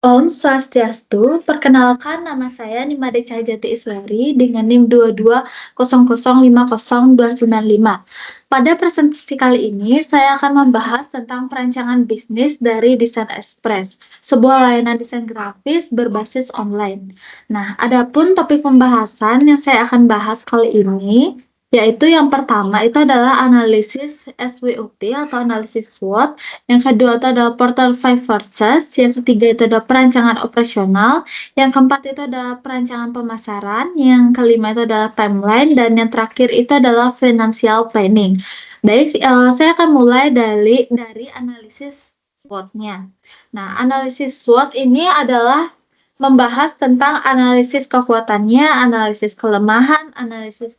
Om Swastiastu, perkenalkan nama saya Nimade Cahayati Iswari dengan NIM 2200500295. Pada presentasi kali ini, saya akan membahas tentang perancangan bisnis dari Desain Express, sebuah layanan desain grafis berbasis online. Nah, adapun topik pembahasan yang saya akan bahas kali ini, yaitu yang pertama itu adalah analisis SWOT atau analisis SWOT, yang kedua itu adalah portal five versus, yang ketiga itu adalah perancangan operasional, yang keempat itu adalah perancangan pemasaran, yang kelima itu adalah timeline, dan yang terakhir itu adalah financial planning. Baik, saya akan mulai dari analisis SWOT-nya. Nah, analisis SWOT ini adalah membahas tentang analisis kekuatannya, analisis kelemahan, analisis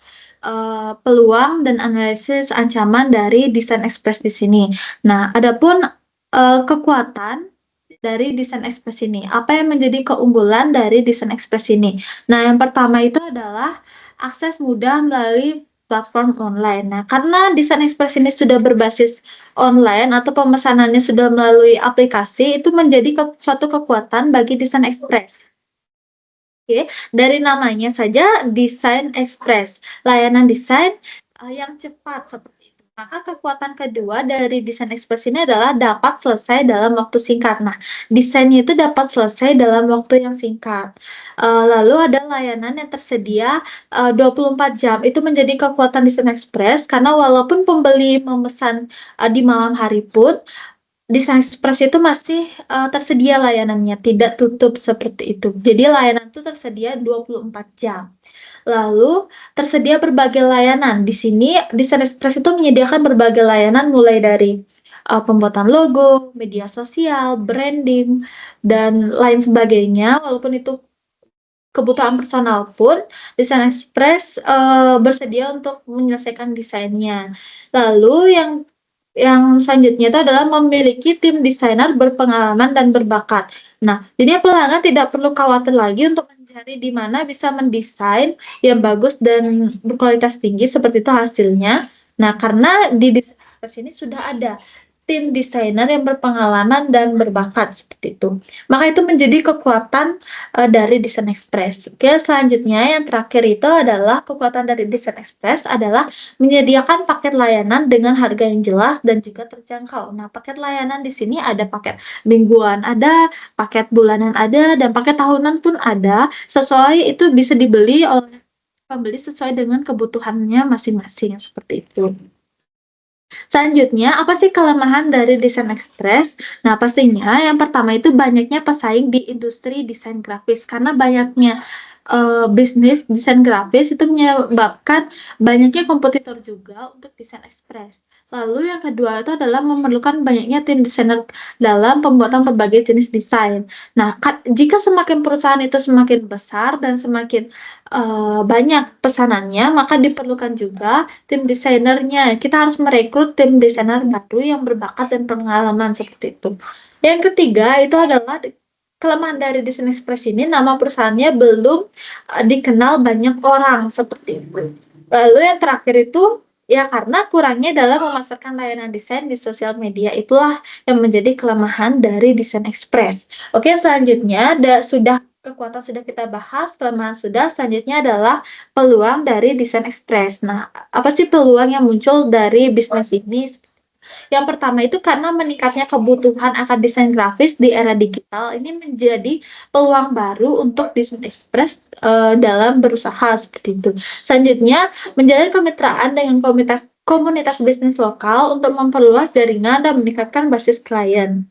peluang, dan analisis ancaman dari desain ekspres di sini. Nah, adapun kekuatan dari desain ekspres ini, apa yang menjadi keunggulan dari desain ekspres ini? Nah, yang pertama itu adalah akses mudah melalui platform online. Nah, karena desain ekspres ini sudah berbasis online atau pemesanannya sudah melalui aplikasi, itu menjadi suatu kekuatan bagi desain ekspres. Oke, dari namanya saja desain ekspres, layanan desain yang cepat seperti itu. Maka kekuatan kedua dari desain ekspres ini adalah dapat selesai dalam waktu singkat. Nah, desainnya itu dapat selesai dalam waktu yang singkat. Lalu ada layanan yang tersedia 24 jam. Itu menjadi kekuatan desain ekspres karena walaupun pembeli memesan di malam hari pun Desain Express itu masih, tersedia layanannya, tidak tutup seperti itu. Jadi layanan itu tersedia 24 jam. Lalu tersedia berbagai layanan. Di sini Desain Express itu menyediakan berbagai layanan mulai dari, pembuatan logo, media sosial, branding, dan lain sebagainya. Walaupun itu kebutuhan personal pun, Desain Express, bersedia untuk menyelesaikan desainnya. Lalu yang selanjutnya itu adalah memiliki tim desainer berpengalaman dan berbakat. Nah, jadi pelanggan tidak perlu khawatir lagi untuk mencari di mana bisa mendesain yang bagus dan berkualitas tinggi seperti itu hasilnya. Nah, karena di Desain Express ini sudah ada tim desainer yang berpengalaman dan berbakat seperti itu. Maka itu menjadi kekuatan dari Desain Express. Oke, selanjutnya yang terakhir itu adalah kekuatan dari Desain Express adalah menyediakan paket layanan dengan harga yang jelas dan juga terjangkau. Nah, paket layanan di sini ada paket mingguan ada, paket bulanan ada, dan paket tahunan pun ada. Sesuai itu bisa dibeli oleh pembeli sesuai dengan kebutuhannya masing-masing, seperti itu. Selanjutnya, apa sih kelemahan dari Desain Express? Nah, pastinya yang pertama itu banyaknya pesaing di industri desain grafis karena banyaknya bisnis desain grafis itu menyebabkan banyaknya kompetitor juga untuk Desain Express. Lalu yang kedua itu adalah memerlukan banyaknya tim desainer dalam pembuatan berbagai jenis desain. Nah, jika semakin perusahaan itu semakin besar dan semakin banyak pesanannya, maka diperlukan juga tim desainernya. Kita harus merekrut tim desainer baru yang berbakat dan pengalaman seperti itu. Yang ketiga itu adalah kelemahan dari Desain Express ini, nama perusahaannya belum dikenal banyak orang seperti itu. Lalu yang terakhir itu ya karena kurangnya dalam memasarkan layanan desain di sosial media, itulah yang menjadi kelemahan dari Desain Express. Oke, selanjutnya sudah kekuatan sudah kita bahas, kelemahan sudah, selanjutnya adalah peluang dari Desain Express. Nah, apa sih peluang yang muncul dari bisnis ini? Yang pertama itu karena meningkatnya kebutuhan akan desain grafis di era digital, ini menjadi peluang baru untuk Desain Express dalam berusaha seperti itu. Selanjutnya, menjalin kemitraan dengan komunitas bisnis lokal untuk memperluas jaringan dan meningkatkan basis klien.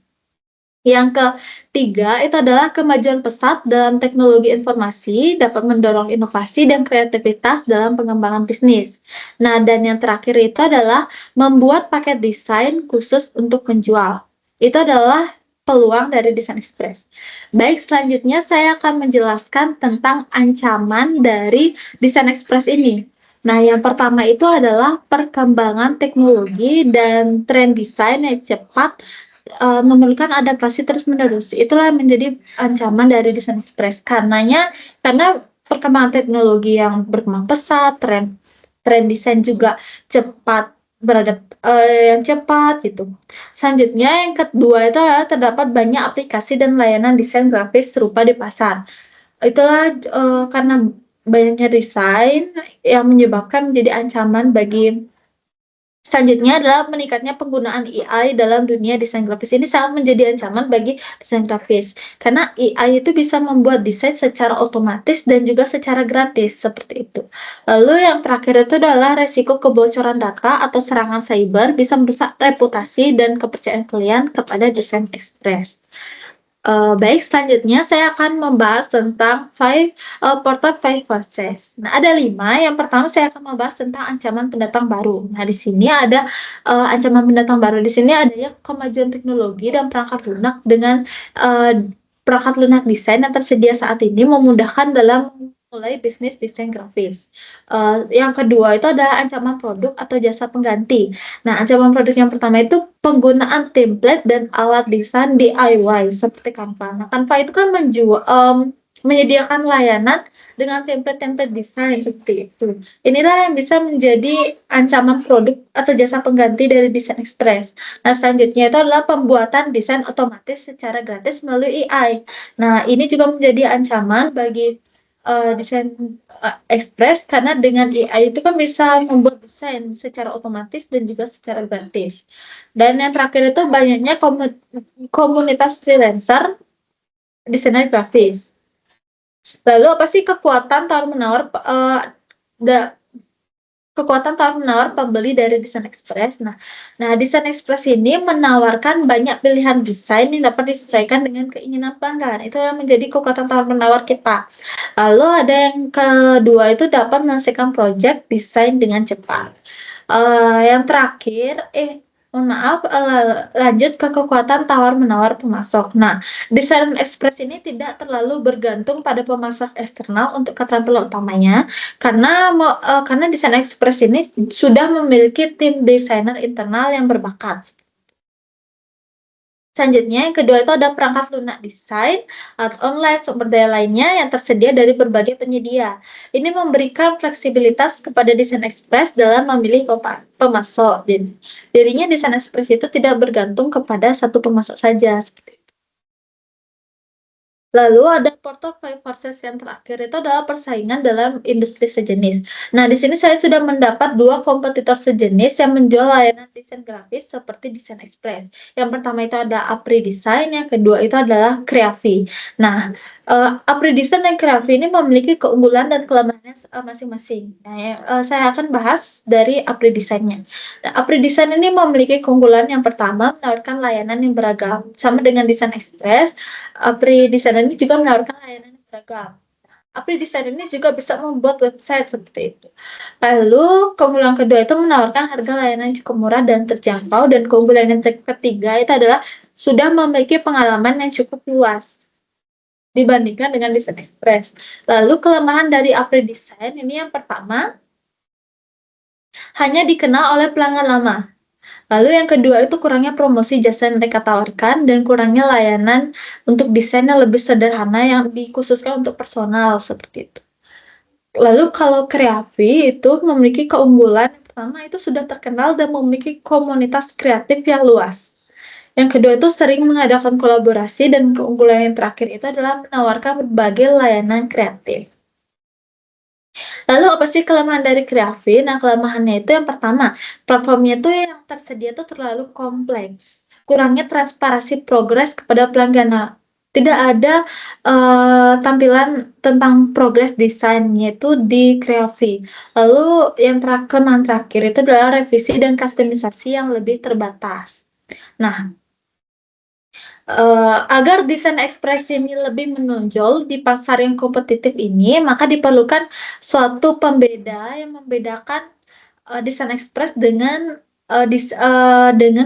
Yang ketiga itu adalah kemajuan pesat dalam teknologi informasi dapat mendorong inovasi dan kreativitas dalam pengembangan bisnis. Nah, dan yang terakhir itu adalah membuat paket desain khusus untuk menjual. Itu adalah peluang dari Desain Express. Baik, selanjutnya saya akan menjelaskan tentang ancaman dari Desain Express ini. Nah, yang pertama itu adalah perkembangan teknologi dan tren desain yang cepat memerlukan adaptasi terus-menerus. Itulah yang menjadi ancaman dari Desain Express. Karena perkembangan teknologi yang berkembang pesat, tren desain juga cepat yang cepat gitu. Selanjutnya yang kedua itu adalah terdapat banyak aplikasi dan layanan desain grafis serupa di pasar. Itulah, karena banyaknya desain yang menyebabkan menjadi ancaman bagi. Selanjutnya adalah meningkatnya penggunaan AI dalam dunia desain grafis ini sangat menjadi ancaman bagi desain grafis. Karena AI itu bisa membuat desain secara otomatis dan juga secara gratis, seperti itu. Lalu yang terakhir itu adalah resiko kebocoran data atau serangan cyber bisa merusak reputasi dan kepercayaan klien kepada desain ekspres. Baik, selanjutnya saya akan membahas tentang Portal 5 Forces. Nah, ada 5. Yang pertama saya akan membahas tentang ancaman pendatang baru. Nah, di sini ada ancaman pendatang baru. Di sini adanya kemajuan teknologi dan perangkat lunak desain yang tersedia saat ini memudahkan dalam mulai bisnis desain grafis. Yang kedua itu ada ancaman produk atau jasa pengganti. Nah, ancaman produk yang pertama itu penggunaan template dan alat desain DIY seperti Canva. Nah, Canva itu kan menyediakan layanan dengan template-template desain seperti itu. Inilah yang bisa menjadi ancaman produk atau jasa pengganti dari desain ekspres. Nah, selanjutnya itu adalah pembuatan desain otomatis secara gratis melalui AI. Nah, ini juga menjadi ancaman bagi desain ekspres karena dengan AI itu kan bisa membuat desain secara otomatis dan juga secara gratis. Dan yang terakhir itu banyaknya komunitas freelancer desainer grafis. Lalu apa sih kekuatan tawar-menawar pembeli dari desain ekspres? Nah, desain ekspres ini menawarkan banyak pilihan desain yang dapat disesuaikan dengan keinginan pelanggan. Itu yang menjadi kekuatan tawar-menawar kita. Lalu ada yang kedua itu dapat menyelesaikan proyek desain dengan cepat. Yang terakhir, mohon maaf, lanjut ke kekuatan tawar-menawar pemasok. Nah, desain ekspres ini tidak terlalu bergantung pada pemasok eksternal untuk keterampilan utamanya, karena desain ekspres ini sudah memiliki tim desainer internal yang berbakat. Selanjutnya, yang kedua itu ada perangkat lunak desain atau online sumber daya lainnya yang tersedia dari berbagai penyedia. Ini memberikan fleksibilitas kepada desain ekspres dalam memilih pemasok. Jadinya desain ekspres itu tidak bergantung kepada satu pemasok saja. Lalu ada Portal 5 Forces yang terakhir itu adalah persaingan dalam industri sejenis. Nah, di sini saya sudah mendapat 2 kompetitor sejenis yang menjual layanan desain grafis seperti desain ekspres. Yang pertama itu ada Apri Design, yang kedua itu adalah Kreavi. Nah, Apri Design dan Kreavi ini memiliki keunggulan dan kelemahannya masing-masing. Nah, saya akan bahas dari Apri Design-nya. Nah, Apri Design ini memiliki keunggulan yang pertama menawarkan layanan yang beragam. Sama dengan desain ekspres, Apri Design ini juga menawarkan layanan yang beragam. Apri Design ini juga bisa membuat website seperti itu. Lalu keunggulan kedua itu menawarkan harga layanan yang cukup murah dan terjangkau, dan keunggulan yang ketiga itu adalah sudah memiliki pengalaman yang cukup luas dibandingkan dengan desain ekspres. Lalu kelemahan dari Apri Design ini yang pertama, hanya dikenal oleh pelanggan lama. Lalu yang kedua itu kurangnya promosi jasa yang mereka tawarkan dan kurangnya layanan untuk desain yang lebih sederhana yang dikhususkan untuk personal seperti itu. Lalu kalau Kreavi itu memiliki keunggulan yang pertama itu sudah terkenal dan memiliki komunitas kreatif yang luas. Yang kedua itu sering mengadakan kolaborasi, dan keunggulan yang terakhir itu adalah menawarkan berbagai layanan kreatif. Lalu apa sih kelemahan dari Kreavi? Nah, kelemahannya itu yang pertama, platformnya itu yang tersedia itu terlalu kompleks. Kurangnya transparansi progres kepada pelanggan. Nah, tidak ada tampilan tentang progres desainnya itu di Kreavi. Lalu yang kelemahan terakhir itu adalah revisi dan kustomisasi yang lebih terbatas. Nah, agar desain ekspresi ini lebih menonjol di pasar yang kompetitif ini, maka diperlukan suatu pembeda yang membedakan desain ekspres dengan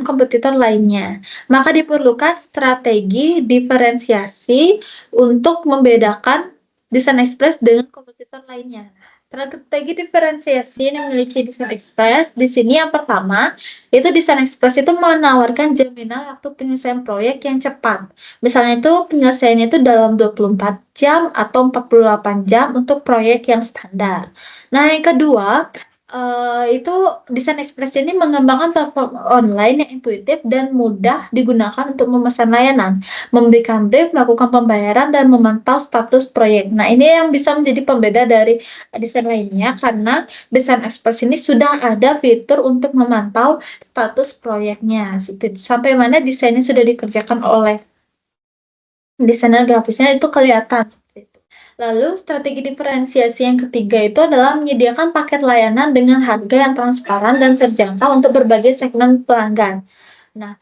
kompetitor lainnya. Maka diperlukan strategi diferensiasi untuk membedakan desain ekspres dengan kompetitor lainnya. Strategi diferensiasi yang memiliki desain ekspres di sini yang pertama, itu desain ekspres itu menawarkan jaminan waktu penyelesaian proyek yang cepat. Misalnya itu penyelesaiannya itu dalam 24 jam atau 48 jam untuk proyek yang standar. Nah, yang kedua, Itu Desain Express ini mengembangkan platform online yang intuitif dan mudah digunakan untuk memesan layanan, memberikan brief, melakukan pembayaran, dan memantau status proyek. Nah, ini yang bisa menjadi pembeda dari desain lainnya karena Desain Express ini sudah ada fitur untuk memantau status proyeknya, sampai mana desainnya sudah dikerjakan oleh desainer grafisnya itu kelihatan, seperti itu. Lalu strategi diferensiasi yang ketiga itu adalah menyediakan paket layanan dengan harga yang transparan dan terjangkau untuk berbagai segmen pelanggan. Nah,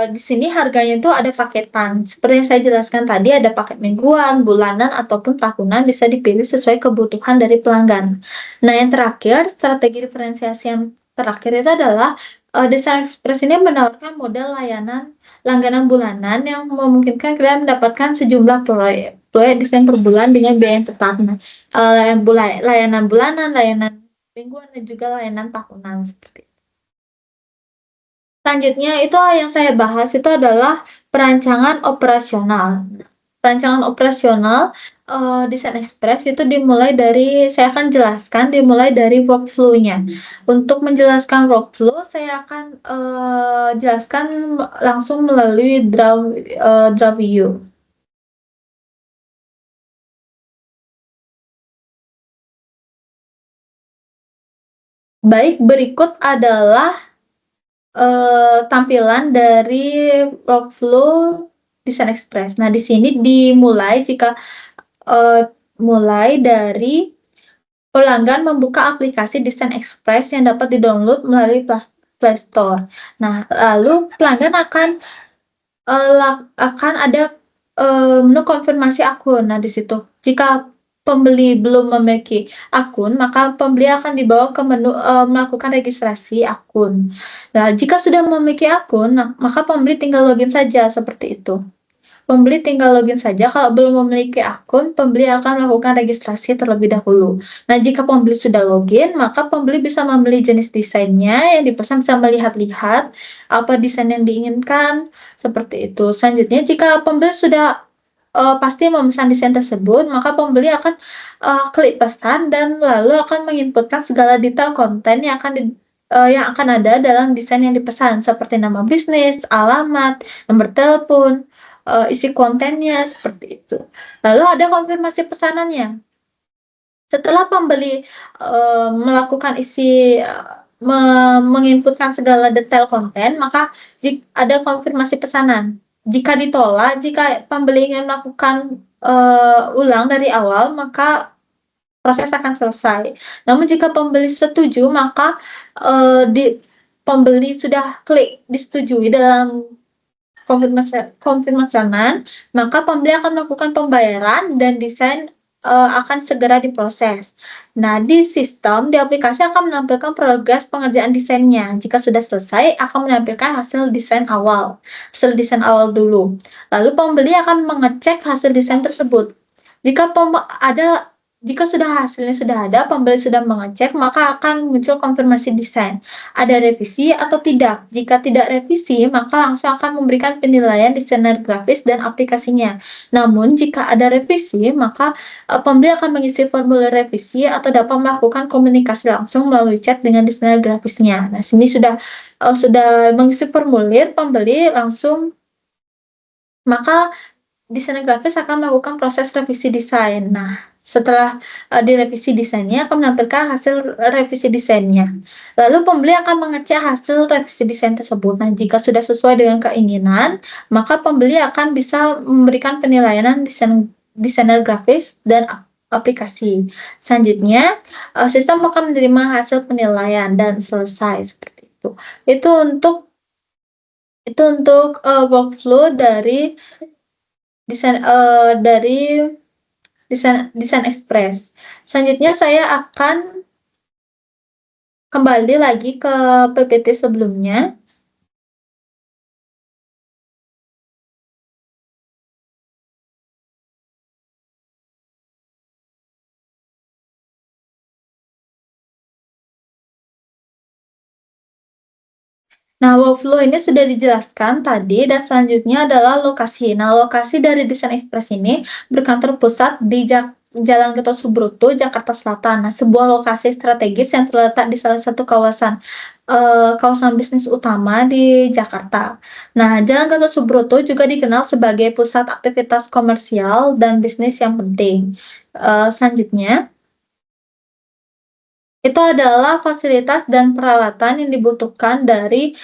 di sini harganya itu ada paketan. Seperti yang saya jelaskan tadi, ada paket mingguan, bulanan, ataupun tahunan, bisa dipilih sesuai kebutuhan dari pelanggan. Nah, yang terakhir, strategi diferensiasi yang terakhir itu adalah Desain Express ini menawarkan model layanan langganan bulanan yang memungkinkan kalian mendapatkan sejumlah proyek proyek desain per bulan dengan biaya yang tetap. Nah, layanan bulanan, layanan mingguan, dan juga layanan tahunan seperti itu. Selanjutnya itu yang saya bahas itu adalah perancangan operasional. Perancangan operasional, Desain Express itu dimulai dari saya akan jelaskan dimulai dari workflow-nya. Untuk menjelaskan workflow, saya akan, jelaskan langsung melalui draw view. Baik, berikut adalah tampilan dari workflow Desain Express. Nah, di sini dimulai jika mulai dari pelanggan membuka aplikasi Desain Express yang dapat di-download melalui Play Store. Nah, lalu pelanggan akan ada menu konfirmasi akun. Nah, di situ jika pembeli belum memiliki akun, maka pembeli akan dibawa ke menu melakukan registrasi akun. Nah, jika sudah memiliki akun, nah, maka pembeli tinggal login saja seperti itu. Pembeli tinggal login saja, kalau belum memiliki akun, pembeli akan melakukan registrasi terlebih dahulu. Nah, jika pembeli sudah login, maka pembeli bisa memilih jenis desainnya yang dipesan, bisa melihat-lihat apa desain yang diinginkan, seperti itu. Selanjutnya, jika pembeli sudah pasti memesan desain tersebut, maka pembeli akan klik pesan dan lalu akan menginputkan segala detail konten yang akan ada dalam desain yang dipesan, seperti nama bisnis, alamat, nomor telepon, isi kontennya, seperti itu. Lalu ada konfirmasi pesanannya. Setelah pembeli melakukan menginputkan segala detail konten, maka ada konfirmasi pesanan. Jika pembeli ingin melakukan ulang dari awal, maka proses akan selesai. Namun jika pembeli setuju, maka pembeli sudah klik disetujui dalam konfirmasanan, maka pembeli akan melakukan pembayaran dan desain akan segera diproses. Nah, di aplikasi akan menampilkan progres pengerjaan desainnya. Jika sudah selesai, akan menampilkan hasil desain awal dulu. Lalu pembeli akan mengecek hasil desain tersebut. Jika ada hasilnya sudah ada, pembeli sudah mengecek, maka akan muncul konfirmasi desain. Ada revisi atau tidak? Jika tidak revisi, maka langsung akan memberikan penilaian desainer grafis dan aplikasinya. Namun, jika ada revisi, maka pembeli akan mengisi formulir revisi atau dapat melakukan komunikasi langsung melalui chat dengan desainer grafisnya. Nah, sini sudah mengisi formulir, pembeli langsung, maka desainer grafis akan melakukan proses revisi desain. Nah, setelah direvisi desainnya, akan menampilkan hasil revisi desainnya. Lalu pembeli akan mengecek hasil revisi desain tersebut. Nah, jika sudah sesuai dengan keinginan, maka pembeli akan bisa memberikan penilaian desainer grafis dan aplikasi. Selanjutnya, sistem akan menerima hasil penilaian dan selesai seperti itu. Itu untuk workflow dari desain Desain Express. Selanjutnya saya akan kembali lagi ke PPT sebelumnya. Nah, workflow ini sudah dijelaskan tadi dan selanjutnya adalah lokasi. Nah, lokasi dari Desain Express ini berkantor pusat di Jalan Gatot Subroto, Jakarta Selatan. Nah, sebuah lokasi strategis yang terletak di salah satu kawasan bisnis utama di Jakarta. Nah, Jalan Gatot Subroto juga dikenal sebagai pusat aktivitas komersial dan bisnis yang penting. Selanjutnya itu adalah fasilitas dan peralatan yang dibutuhkan dari,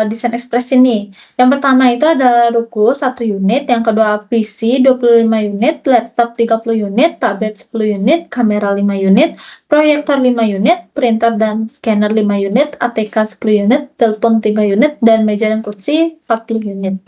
Desain Express ini. Yang pertama itu ada ruko 1 unit, yang kedua PC 25 unit, laptop 30 unit, tablet 10 unit, kamera 5 unit, proyektor 5 unit, printer dan scanner 5 unit, ATK 10 unit, telepon 3 unit, dan meja dan kursi 40 unit.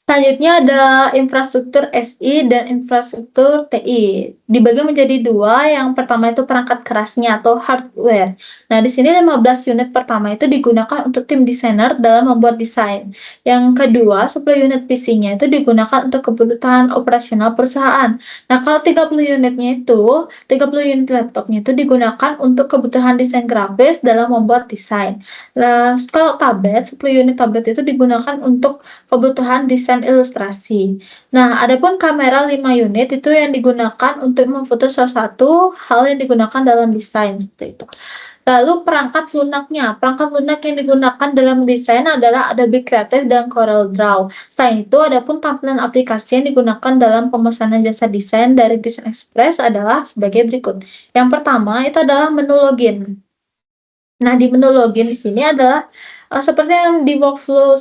Selanjutnya ada infrastruktur SI dan infrastruktur TI. Dibagi menjadi dua, yang pertama itu perangkat kerasnya atau hardware. Nah, di sini 15 unit pertama itu digunakan untuk tim desainer dalam membuat desain. Yang kedua, 10 unit PC-nya itu digunakan untuk kebutuhan operasional perusahaan. Nah, kalau 30 unit laptopnya itu digunakan untuk kebutuhan desain grafis dalam membuat desain. Nah, kalau tablet, 10 unit tablet itu digunakan untuk kebutuhan desain ilustrasi. Nah, adapun kamera 5 unit itu yang digunakan untuk memfoto sesuatu hal yang digunakan dalam desain, seperti itu. Lalu perangkat lunak yang digunakan dalam desain adalah Adobe Creative dan CorelDRAW. Selain itu, adapun tampilan aplikasi yang digunakan dalam pemesanan jasa desain dari Desain Express adalah sebagai berikut. Yang pertama itu adalah menu login. Nah, di menu login di sini adalah, seperti yang di workflow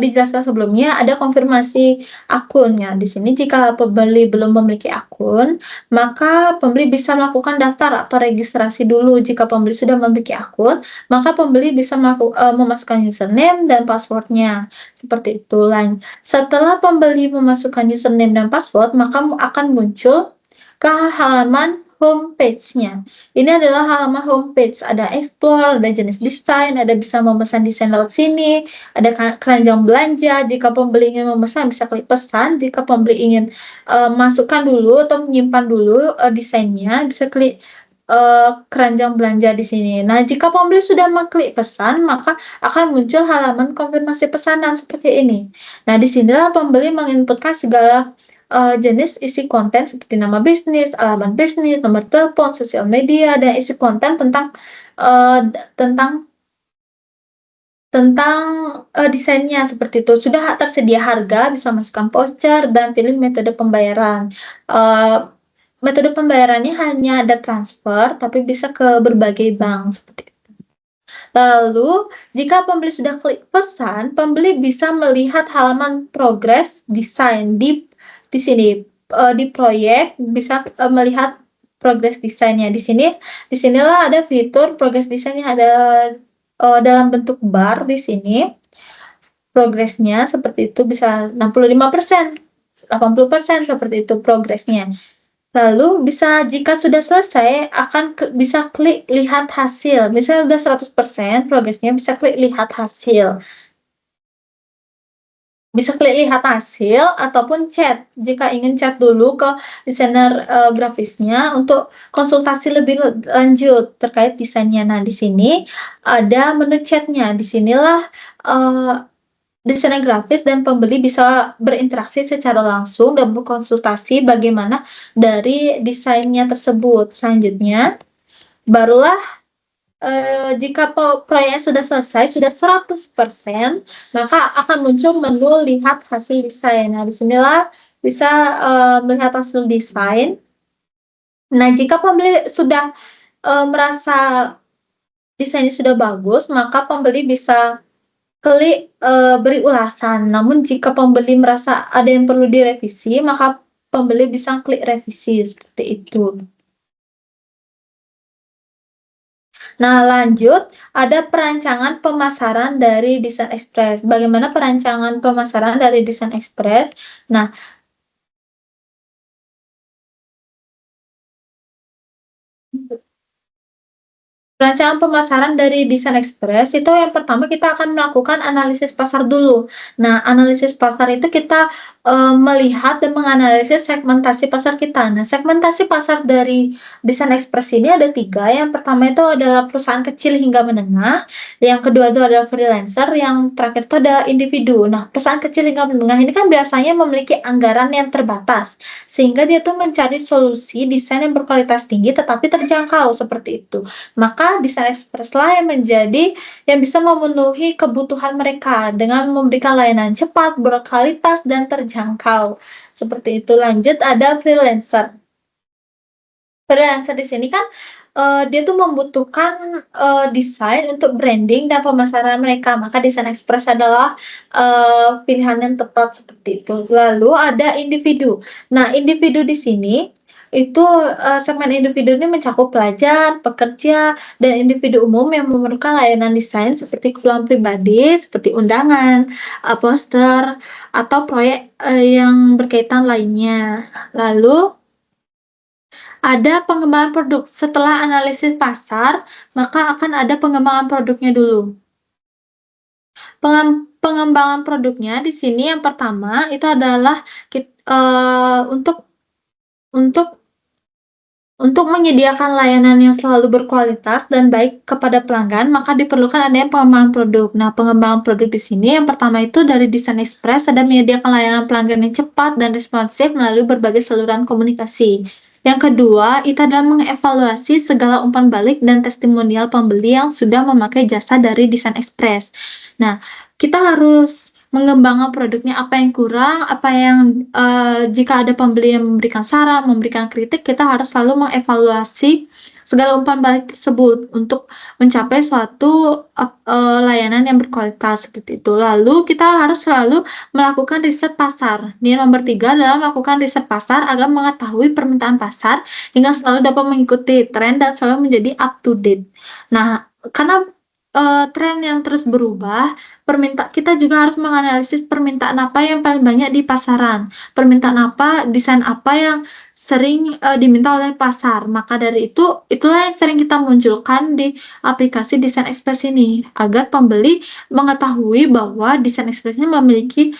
dijelaskan sebelumnya, ada konfirmasi akun. Ya, di sini jika pembeli belum memiliki akun, maka pembeli bisa melakukan daftar atau registrasi dulu. Jika pembeli sudah memiliki akun, maka pembeli bisa memasukkan username dan password-nya, seperti itu. Setelah pembeli memasukkan username dan password, maka akan muncul ke halaman homepage-nya. Ini adalah halaman homepage, ada explore, ada jenis desain, ada bisa memesan desain lewat sini, ada keranjang belanja. Jika pembeli ingin memesan bisa klik pesan, jika pembeli ingin masukkan dulu atau menyimpan dulu desainnya bisa klik keranjang belanja di sini. Nah, jika pembeli sudah mengklik pesan, maka akan muncul halaman konfirmasi pesanan seperti ini. Nah, di sinilah pembeli menginputkan segala jenis isi konten seperti nama bisnis, alamat bisnis, nomor telepon, sosial media, dan isi konten tentang eee, tentang tentang, desainnya seperti itu. Sudah tersedia harga, bisa masukkan voucher, dan pilih metode pembayaran. Eee, Metode pembayarannya hanya ada transfer, tapi bisa ke berbagai bank, seperti itu. Lalu, jika pembeli sudah klik pesan, pembeli bisa melihat halaman progres desain di sini, di proyek bisa, melihat progres desainnya. Di sinilah ada fitur progres desain yang ada, dalam bentuk bar di sini. Progresnya seperti itu bisa 65%, 80% seperti itu progresnya. Lalu jika sudah selesai bisa klik lihat hasil. Misalnya udah 100% progresnya bisa klik lihat hasil. Bisa klik lihat hasil ataupun chat, jika ingin chat dulu ke desainer, grafisnya untuk konsultasi lebih lanjut terkait desainnya. Nah, di sini ada menu chat-nya. Di sinilah, eee, desainer grafis dan pembeli bisa berinteraksi secara langsung dan berkonsultasi bagaimana dari desainnya tersebut. Selanjutnya, barulah jika proyek sudah selesai, sudah 100%, maka akan muncul menu lihat hasil desain. Nah, di sinilah bisa, melihat hasil desain. Nah, jika pembeli sudah, merasa desainnya sudah bagus, maka pembeli bisa klik, beri ulasan. Namun jika pembeli merasa ada yang perlu direvisi, maka pembeli bisa klik revisi, seperti itu. Nah, lanjut ada perancangan pemasaran dari Desain Express. Bagaimana perancangan pemasaran dari Desain Express? Nah, perancangan pemasaran dari Desain Express itu yang pertama kita akan melakukan analisis pasar dulu. Nah, analisis pasar itu kita, Melihat dan menganalisis segmentasi pasar kita. Nah, segmentasi pasar dari Desain Express ini ada 3. Yang pertama itu adalah perusahaan kecil hingga menengah, yang kedua itu adalah freelancer, yang terakhir itu ada individu. Nah, perusahaan kecil hingga menengah ini kan biasanya memiliki anggaran yang terbatas, sehingga dia tuh mencari solusi desain yang berkualitas tinggi tetapi terjangkau, seperti itu. Maka Desain Express lah yang bisa memenuhi kebutuhan mereka dengan memberikan layanan cepat, berkualitas, dan terjangkau. Seperti itu. Lanjut ada freelancer. Freelancer di sini kan, dia tuh membutuhkan, desain untuk branding dan pemasaran mereka, maka Desain Express adalah, pilihan yang tepat seperti itu. Lalu ada individu. Nah, individu di sini itu, segmen individu ini mencakup pelajar, pekerja, dan individu umum yang memerlukan layanan desain seperti keperluan pribadi, seperti undangan, poster, atau proyek, yang berkaitan lainnya. Lalu ada pengembangan produk. Setelah analisis pasar, maka akan ada pengembangan produknya dulu. Pengembangan produknya di sini yang pertama itu adalah untuk untuk menyediakan layanan yang selalu berkualitas dan baik kepada pelanggan, maka diperlukan adanya pengembangan produk. Nah, pengembangan produk di sini yang pertama itu dari Desain Express ada menyediakan layanan pelanggan yang cepat dan responsif melalui berbagai saluran komunikasi. Yang kedua, itu adalah mengevaluasi segala umpan balik dan testimonial pembeli yang sudah memakai jasa dari Desain Express. Nah, kita harus mengembangkan produknya, apa yang kurang, apa yang, jika ada pembeli yang memberikan saran, memberikan kritik, kita harus selalu mengevaluasi segala umpan balik tersebut untuk mencapai suatu, layanan yang berkualitas, seperti itu. Lalu kita harus selalu melakukan riset pasar. Ini nomor 3 adalah melakukan riset pasar agar mengetahui permintaan pasar hingga selalu dapat mengikuti tren dan selalu menjadi up to date. Nah, karena, tren yang terus berubah, kita juga harus menganalisis permintaan apa yang paling banyak di pasaran, permintaan apa, desain apa yang sering, diminta oleh pasar. Maka dari itu, itulah yang sering kita munculkan di aplikasi Desain Express ini, agar pembeli mengetahui bahwa Desain Express ini memiliki,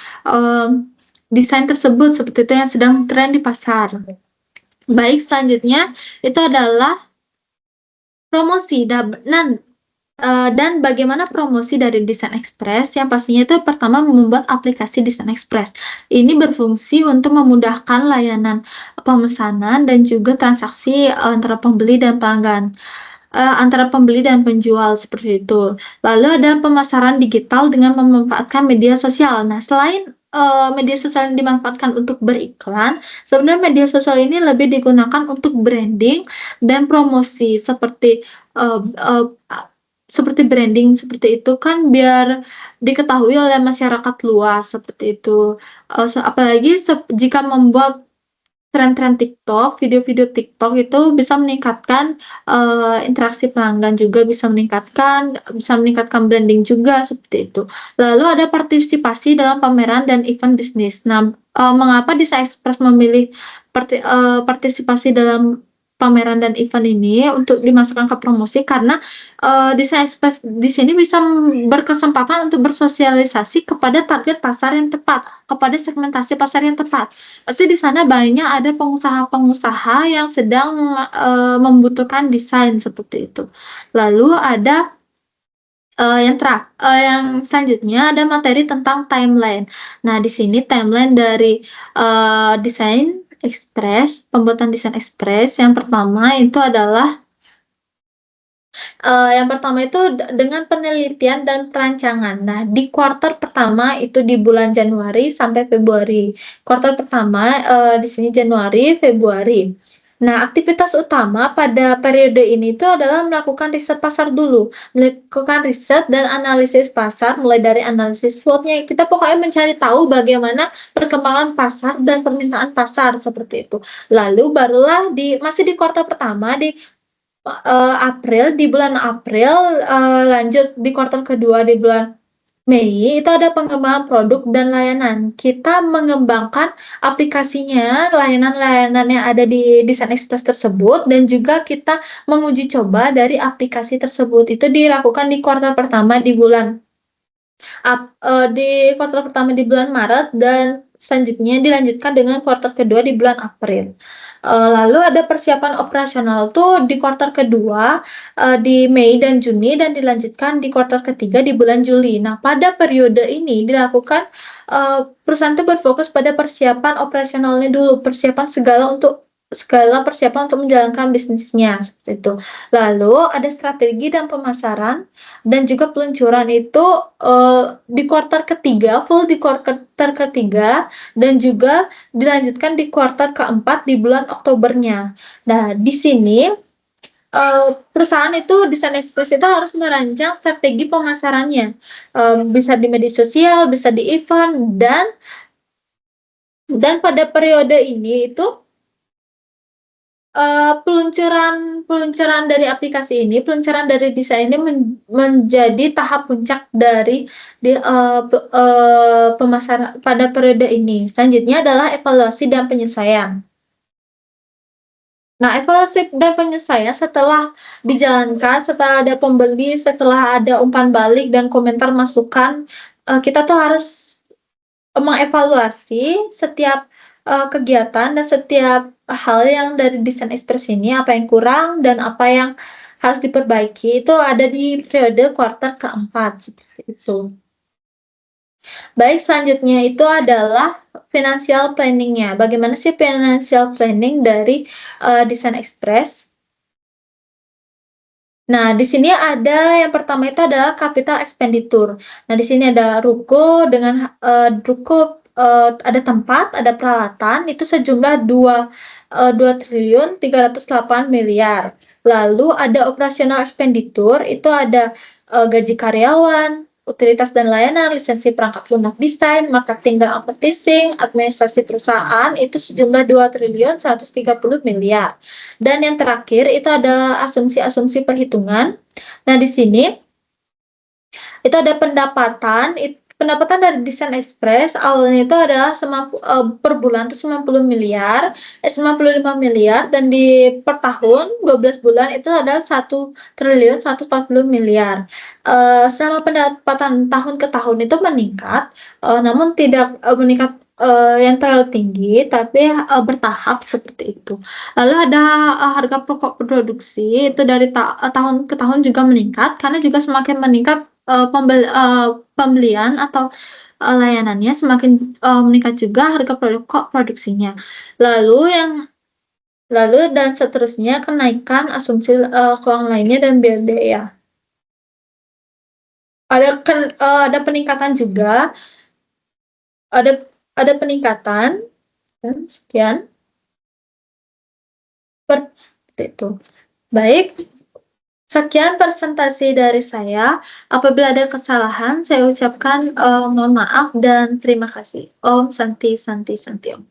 desain tersebut, seperti itu yang sedang tren di pasar. Baik, selanjutnya itu adalah promosi. Dan bagaimana promosi dari Desain Express, yang pastinya itu pertama membuat aplikasi Desain Express. Ini berfungsi untuk memudahkan layanan pemesanan dan juga transaksi antara pembeli dan pelanggan, antara pembeli dan penjual, seperti itu. Lalu ada pemasaran digital dengan memanfaatkan media sosial. Nah, selain, media sosial yang dimanfaatkan untuk beriklan, sebenarnya media sosial ini lebih digunakan untuk branding dan promosi seperti, eee eee, seperti branding seperti itu kan biar diketahui oleh masyarakat luas, seperti itu. Apalagi jika membuat tren-tren TikTok, video-video TikTok itu bisa meningkatkan, interaksi pelanggan juga bisa meningkatkan branding juga, seperti itu. Lalu ada partisipasi dalam pameran dan event bisnis. Nah, mengapa Desain Express memilih partisipasi dalam pameran dan event ini untuk dimasukkan ke promosi karena, Desain Express di sini bisa berkesempatan untuk bersosialisasi kepada target pasar yang tepat, kepada segmentasi pasar yang tepat. Pasti di sana banyak ada pengusaha-pengusaha yang sedang, membutuhkan desain seperti itu. Lalu ada, yang selanjutnya ada materi tentang timeline. Nah, di sini timeline dari, Desain Express, pembuatan Desain Express yang pertama itu adalah yang pertama itu dengan penelitian dan perancangan. Nah, di kuartal pertama itu di bulan Januari sampai Februari. Kuartal pertama, di sini Januari, Februari. Nah, aktivitas utama pada periode ini itu adalah melakukan riset pasar dulu, melakukan riset dan analisis pasar, mulai dari analisis SWOT-nya, kita pokoknya mencari tahu bagaimana perkembangan pasar dan permintaan pasar, seperti itu. Lalu barulah masih di kuartal pertama, di bulan April, lanjut di kuartal kedua di bulan Mei, itu ada pengembangan produk dan layanan. Kita mengembangkan aplikasinya, layanan-layanan yang ada di Desain Express tersebut, dan juga kita menguji coba dari aplikasi tersebut. Itu dilakukan di kuartal pertama di bulan Maret, dan selanjutnya dilanjutkan dengan kuartal kedua di bulan April. Lalu ada persiapan operasional tuh di kuartal kedua, di Mei dan Juni dan dilanjutkan di kuartal ketiga di bulan Juli. Nah, pada periode ini dilakukan, perusahaan itu berfokus pada persiapan operasionalnya dulu, segala persiapan untuk menjalankan bisnisnya, seperti itu. Lalu ada strategi dan pemasaran dan juga peluncuran itu, di kuartal ketiga, full di kuartal ketiga dan juga dilanjutkan di kuartal keempat di bulan Oktobernya. Nah, di sini, perusahaan itu Desain Express itu harus merancang strategi pemasarannya, bisa di media sosial, bisa di event, dan pada periode ini itu, peluncuran dari aplikasi ini, peluncuran dari desain ini menjadi tahap puncak dari pemasaran pada periode ini. Selanjutnya adalah evaluasi dan penyesuaian. Nah, evaluasi dan penyesuaian setelah dijalankan, setelah ada pembeli, setelah ada umpan balik dan komentar masukan, kita tuh harus mengevaluasi setiap, kegiatan dan setiap hal yang dari Desain Express ini, apa yang kurang dan apa yang harus diperbaiki, itu ada di periode kuartal keempat, seperti itu. Baik, selanjutnya itu adalah financial planning-nya. Bagaimana sih financial planning dari, Desain Express? Nah, di sini ada yang pertama itu adalah capital expenditure. Nah, di sini ada ruko, ada tempat, ada peralatan, itu sejumlah 2.308 miliar. Lalu ada operational expenditure, itu ada, gaji karyawan, utilitas dan layanan, lisensi perangkat lunak desain, marketing dan advertising, administrasi perusahaan, itu sejumlah 2.130 miliar. Dan yang terakhir itu ada asumsi-asumsi perhitungan. Nah, di sini itu ada pendapatan dari Desain Express awalnya itu adalah per bulan itu 95 miliar dan per tahun 12 bulan itu adalah 1.140 miliar. Selama pendapatan tahun ke tahun itu meningkat, namun tidak, meningkat, yang terlalu tinggi, tapi, bertahap seperti itu. Lalu ada, harga pokok produksi itu dari tahun ke tahun juga meningkat, karena juga semakin meningkat, pembelian atau, layanannya semakin, meningkat juga harga pokok produksinya. Lalu dan seterusnya kenaikan asumsi, keuangan lainnya dan biaya. Ada peningkatan juga, ada ada peningkatan, sekian, seperti itu. Baik, sekian presentasi dari saya. Apabila ada kesalahan, saya ucapkan, mohon maaf dan terima kasih. Om Santi Santi Santi Om.